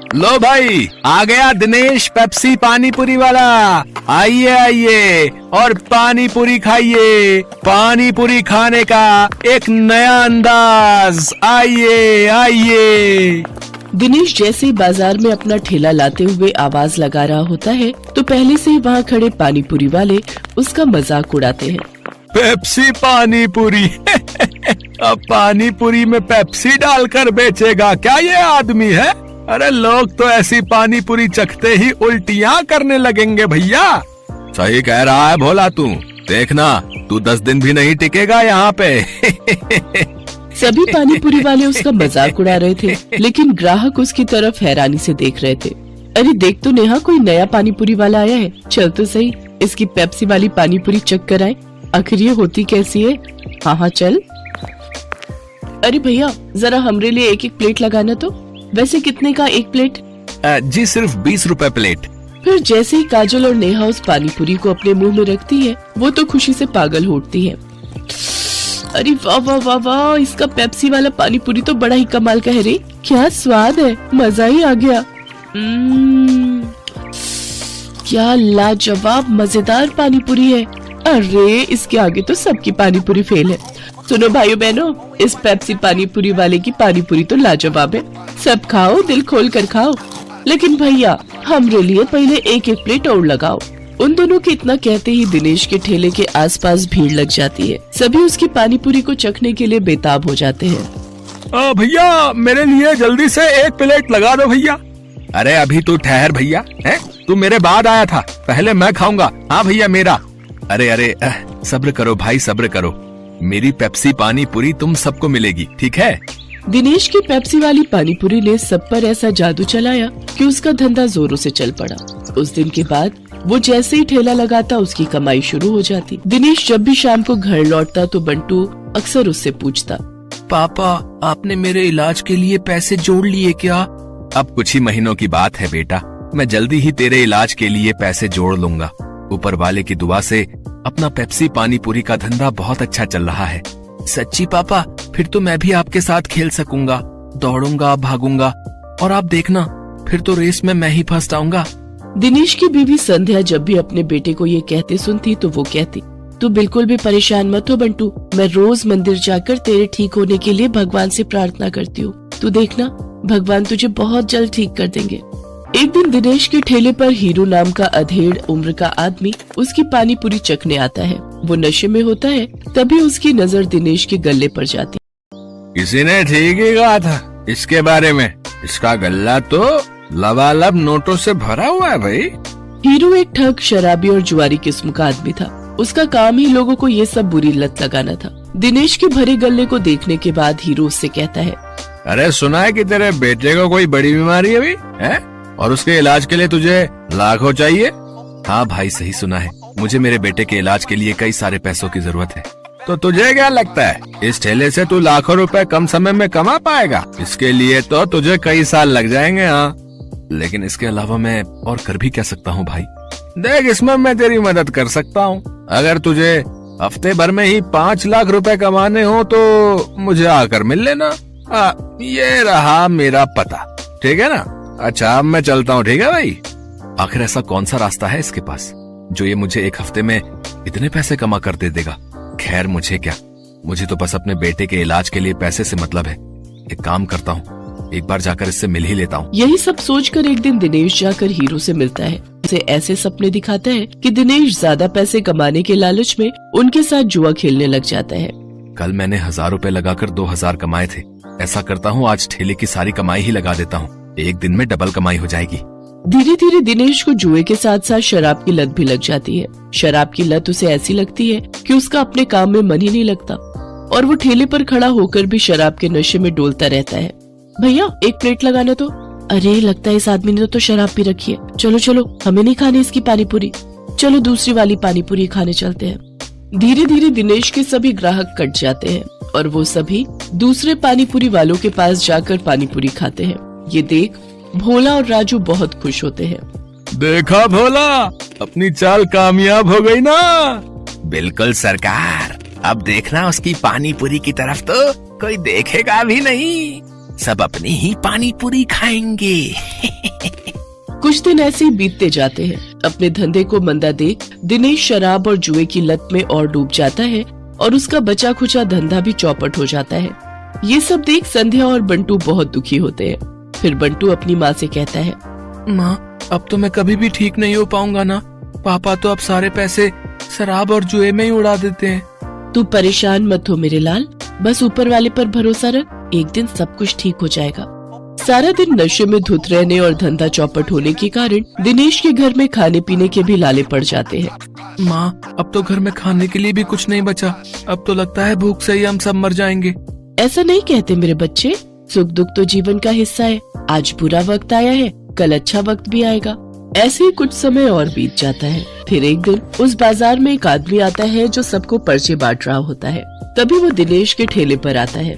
लो भाई, आ गया दिनेश पेप्सी पानी पूरी वाला। आइए आइए और पानी पूरी खाइए। पानी पूरी खाने का एक नया अंदाज। आइए आइए। दिनेश जैसे ही बाजार में अपना ठेला लाते हुए आवाज लगा रहा होता है तो पहले से ही वहाँ खड़े पानी पूरी वाले उसका मजाक उड़ाते हैं। पेप्सी पानी पूरी अब पानी पूरी में पेप्सी डालकर बेचेगा क्या ये आदमी है? अरे लोग तो ऐसी पानी पूरी चखते ही उल्टियाँ करने लगेंगे भैया। सही कह रहा है भोला तू। देखना तू 10 दिन भी नहीं टिकेगा यहाँ पे। सभी पानी पूरी वाले उसका मजाक उड़ा रहे थे, लेकिन ग्राहक उसकी तरफ हैरानी से देख रहे थे। अरे देख तो नेहा, कोई नया पानी पूरी वाला आया है। चल तो सही, इसकी पेप्सी वाली पानी पूरी चख कर आए, आखिर ये होती कैसी है। हाँ हाँ चल। अरे भैया जरा हमरे लिए एक प्लेट लगाना तो। वैसे कितने का एक प्लेट? जी सिर्फ 20 रुपए प्लेट। फिर जैसे ही काजल और नेहा उस पानी पूरी को अपने मुंह में रखती है, वो तो खुशी से पागल होती है। अरे वाह वाह वाह वाह, इसका पेप्सी वाला पानी पूरी तो बड़ा ही कमाल का है रे। क्या स्वाद है, मजा ही आ गया। क्या लाजवाब मजेदार पानी पूरी है। अरे इसके आगे तो सबकी पानी पूरी फेल है। सुनो भाइयों बहनों, इस पेप्सी पानी पूरी वाले की पानी पूरी तो लाजवाब है। सब खाओ, दिल खोल कर खाओ, लेकिन भैया हमरे लिए पहले एक प्लेट और लगाओ। उन दोनों के इतना कहते ही दिनेश के ठेले के आसपास भीड़ लग जाती है। सभी उसकी पानी पूरी को चखने के लिए बेताब हो जाते हैं। भैया मेरे लिए जल्दी से एक प्लेट लगा दो भैया। अरे अभी तू ठहर भैया, है तू मेरे बाद आया था, पहले मैं खाऊंगा। हाँ भैया मेरा। अरे अरे सब्र करो भाई, सब्र करो। मेरी पेप्सी पानी पूरी तुम सबको मिलेगी, ठीक है? दिनेश की पेप्सी वाली पानी पूरी ने सब पर ऐसा जादू चलाया कि उसका धंधा जोरों से चल पड़ा। उस दिन के बाद वो जैसे ही ठेला लगाता उसकी कमाई शुरू हो जाती। दिनेश जब भी शाम को घर लौटता तो बंटू अक्सर उससे पूछता, पापा आपने मेरे इलाज के लिए पैसे जोड़ लिए क्या? अब कुछ ही महीनों की बात है बेटा, मैं जल्दी ही तेरे इलाज के लिए पैसे जोड़ लूंगा। ऊपर वाले की दुआ से अपना पेप्सी पानी पूरी का धंधा बहुत अच्छा चल रहा है। सच्ची पापा? फिर तो मैं भी आपके साथ खेल सकूंगा, दौड़ूंगा, भागूंगा, और आप देखना फिर तो रेस में मैं ही फर्स्ट आऊंगा। दिनेश की बीवी संध्या जब भी अपने बेटे को ये कहते सुनती तो वो कहती, तू बिल्कुल भी परेशान मत हो बंटू, मैं रोज मंदिर जाकर तेरे ठीक होने के लिए भगवान से प्रार्थना करती हूँ। तू देखना भगवान तुझे बहुत जल्द ठीक कर देंगे। एक दिन दिनेश के ठेले पर हीरू नाम का अधेड़ उम्र का आदमी उसकी पानी पूरी चखने आता है। वो नशे में होता है, तभी उसकी नजर दिनेश के गल्ले पर जाती। किसी ने ठीक ही कहा था इसके बारे में, इसका गल्ला तो लबालब नोटों से भरा हुआ है भाई। हीरू एक ठग, शराबी और जुआरी किस्म का आदमी था। उसका काम ही लोगों को ये सब बुरी लत लगाना था। दिनेश के भरे गल्ले को देखने के बाद हीरू उससे कहता है, अरे सुना है कि तेरे बेटे को कोई बड़ी बीमारी है अभी, है? और उसके इलाज के लिए तुझे लाखों चाहिए? हाँ भाई सही सुना है, मुझे मेरे बेटे के इलाज के लिए कई सारे पैसों की जरूरत है। तो तुझे क्या लगता है इस ठेले से तू लाखों रुपए कम समय में कमा पाएगा? इसके लिए तो तुझे कई साल लग जाएंगे। हाँ लेकिन इसके अलावा मैं और कर भी क्या सकता हूँ भाई? देख इसमें मैं तेरी मदद कर सकता हूँ। अगर तुझे हफ्ते भर में ही 5 लाख रुपए कमाने हो तो मुझे आकर मिल लेना। ये रहा मेरा पता, ठीक है ना? अच्छा अब मैं चलता हूँ, ठीक है भाई? आखिर ऐसा कौन सा रास्ता है इसके पास जो ये मुझे एक हफ्ते में इतने पैसे कमा कर दे देगा? खैर मुझे क्या, मुझे तो बस अपने बेटे के इलाज के लिए पैसे से मतलब है। एक काम करता हूँ, एक बार जाकर इससे मिल ही लेता हूँ। यही सब सोचकर एक दिन दिनेश जाकर हीरू से मिलता है। उसे ऐसे सपने दिखाता है कि दिनेश ज्यादा पैसे कमाने के लालच में उनके साथ जुआ खेलने लग जाता है। कल मैंने 1000 रुपए लगाकर 2000 कमाए थे। ऐसा करता हूँ आज ठेले की सारी कमाई ही लगा देता हूँ, एक दिन में डबल कमाई हो जाएगी। धीरे धीरे दिनेश को जुए के साथ साथ शराब की लत भी लग जाती है। शराब की लत उसे ऐसी लगती है कि उसका अपने काम में मन ही नहीं लगता और वो ठेले पर खड़ा होकर भी शराब के नशे में डोलता रहता है। भैया एक प्लेट लगाना तो। अरे लगता है इस आदमी ने तो शराब पी रखी है। चलो चलो हमें नहीं खानी इसकी पानी पूरी, चलो दूसरी वाली पानी पूरी खाने चलते हैं। धीरे धीरे दिनेश के सभी ग्राहक कट जाते हैं और वो सभी दूसरे पानी पूरी वालों के पास जाकर पानी पूरी खाते हैं। ये देख भोला और राजू बहुत खुश होते हैं। देखा भोला, अपनी चाल कामयाब हो गई ना? बिल्कुल सरकार, अब देखना उसकी पानी पूरी की तरफ तो कोई देखेगा भी नहीं। सब अपनी ही पानी पूरी खाएंगे। कुछ दिन ऐसे ही बीतते जाते हैं। अपने धंधे को मंदा देख दिनेश शराब और जुए की लत में और डूब जाता है और उसका बचा खुचा धंधा भी चौपट हो जाता है। ये सब देख संध्या और बंटू बहुत दुखी होते हैं। फिर बंटू अपनी माँ से कहता है, माँ, अब तो मैं कभी भी ठीक नहीं हो पाऊंगा ना। पापा तो अब सारे पैसे शराब और जुए में ही उड़ा देते हैं। तू परेशान मत हो मेरे लाल, बस ऊपर वाले पर भरोसा रख, एक दिन सब कुछ ठीक हो जाएगा। सारा दिन नशे में धुत रहने और धंधा चौपट होने के कारण दिनेश के घर में खाने पीने के भी लाले पड़ जाते हैं। माँ, अब तो घर में खाने के लिए भी कुछ नहीं बचा। अब तो लगता है भूख से ही हम सब मर जाएंगे। ऐसा नहीं कहते मेरे बच्चे, सुख दुख तो जीवन का हिस्सा है। आज बुरा वक्त आया है, कल अच्छा वक्त भी आएगा। ऐसे ही कुछ समय और बीत जाता है। फिर एक दिन उस बाजार में एक आदमी आता है जो सबको पर्चे बांट रहा होता है। तभी वो दिनेश के ठेले पर आता है।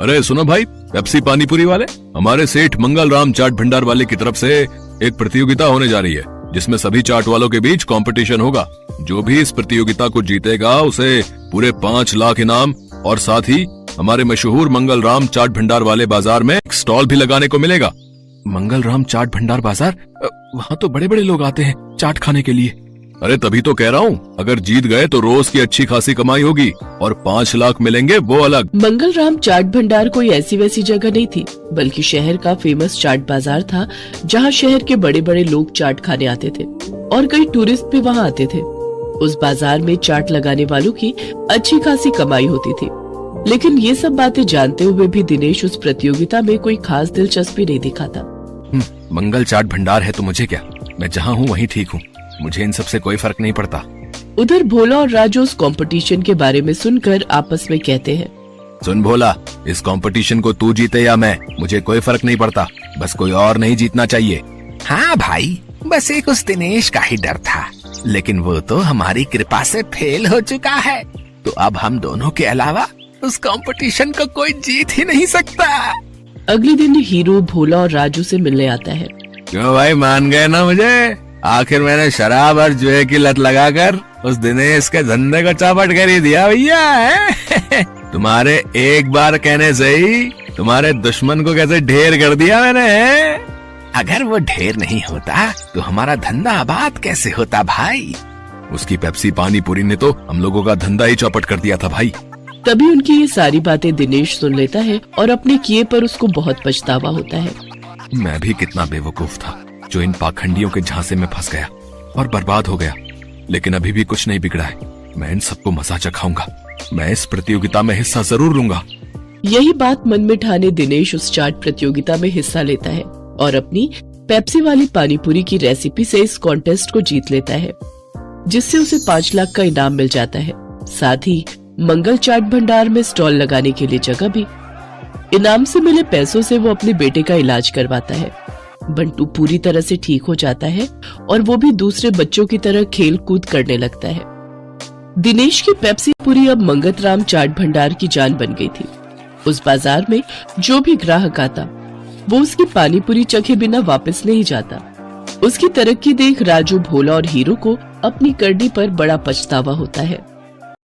अरे सुनो भाई, पेप्सी पानीपुरी वाले, हमारे सेठ मंगल राम चाट भंडार वाले की तरफ से एक प्रतियोगिता होने जा रही है, जिसमें सभी चाट वालों के बीच कंपटीशन होगा। जो भी इस प्रतियोगिता को जीतेगा उसे पूरे 5 लाख इनाम और साथ ही हमारे मशहूर मंगल राम चाट भंडार वाले बाजार में एक स्टॉल भी लगाने को मिलेगा। मंगल राम चाट भंडार बाजार, वहाँ तो बड़े बड़े लोग आते हैं चाट खाने के लिए। अरे तभी तो कह रहा हूँ, अगर जीत गए तो रोज की अच्छी खासी कमाई होगी और 5 लाख मिलेंगे वो अलग। मंगल राम चाट भंडार कोई ऐसी वैसी जगह नहीं थी, बल्कि शहर का फेमस चाट बाजार था, जहाँ शहर के बड़े बड़े लोग चाट खाने आते थे और कई टूरिस्ट भी वहाँ आते थे। उस बाजार में चाट लगाने वालों की अच्छी खासी कमाई होती थी। लेकिन ये सब बातें जानते हुए भी दिनेश उस प्रतियोगिता में कोई खास दिलचस्पी नहीं दिखाता। मंगल चाट भंडार है तो मुझे क्या, मैं जहाँ हूँ वहीं ठीक हूँ, मुझे इन सब से कोई फर्क नहीं पड़ता। उधर भोला और राजू उस कंपटीशन के बारे में सुनकर आपस में कहते हैं, सुन भोला, इस कंपटीशन को तू जीते या मैं, मुझे कोई फर्क नहीं पड़ता, बस कोई और नहीं जीतना चाहिए। हाँ भाई, बस एक उस दिनेश का ही डर था, लेकिन वो तो हमारी कृपा से फेल हो चुका है, तो अब हम दोनों के अलावा उस कंपटीशन को कोई जीत ही नहीं सकता। अगले दिन हीरो भोला और राजू से मिलने आता है। क्यों भाई, मान गए ना मुझे? आखिर मैंने शराब और जुए की लत लगाकर उस दिनेश के धंधे को चौपट कर ही दिया भैया। तुम्हारे एक बार कहने से ही तुम्हारे दुश्मन को कैसे ढेर कर दिया मैंने। अगर वो ढेर नहीं होता तो हमारा धंधा आबाद कैसे होता भाई। उसकी पेप्सी पानीपुरी ने तो हम लोगों का धंधा ही चौपट कर दिया था भाई। तभी उनकी ये सारी बातें दिनेश सुन लेता है और अपने किए पर उसको बहुत पछतावा होता है। मैं भी कितना बेवकूफ था जो इन पाखंडियों के झांसे में फंस गया और बर्बाद हो गया, लेकिन अभी भी कुछ नहीं बिगड़ा है। मैं इन सबको मजा चखाऊंगा, मैं इस प्रतियोगिता में हिस्सा जरूर लूंगा। यही बात मन में ठाने दिनेश उस चाट प्रतियोगिता में हिस्सा लेता है और अपनी पेप्सी वाली पानीपुरी की रेसिपी से इस कॉन्टेस्ट को जीत लेता है, जिससे उसे 5 लाख का इनाम मिल जाता है। साथ ही मंगल चाट भंडार में स्टॉल लगाने के लिए जगह भी। इनाम से मिले पैसों से वो अपने बेटे का इलाज करवाता है। बंटू पूरी तरह से ठीक हो जाता है और वो भी दूसरे बच्चों की तरह खेल कूद करने लगता है। दिनेश की पेप्सी पूरी अब मंगत राम चाट भंडार की जान बन गई थी। उस बाजार में जो भी ग्राहक आता वो उसकी पानीपुरी चखे बिना वापस नहीं जाता। उसकी तरक्की देख राजू, भोला और हीरो को अपनी करनी पर बड़ा पछतावा होता है।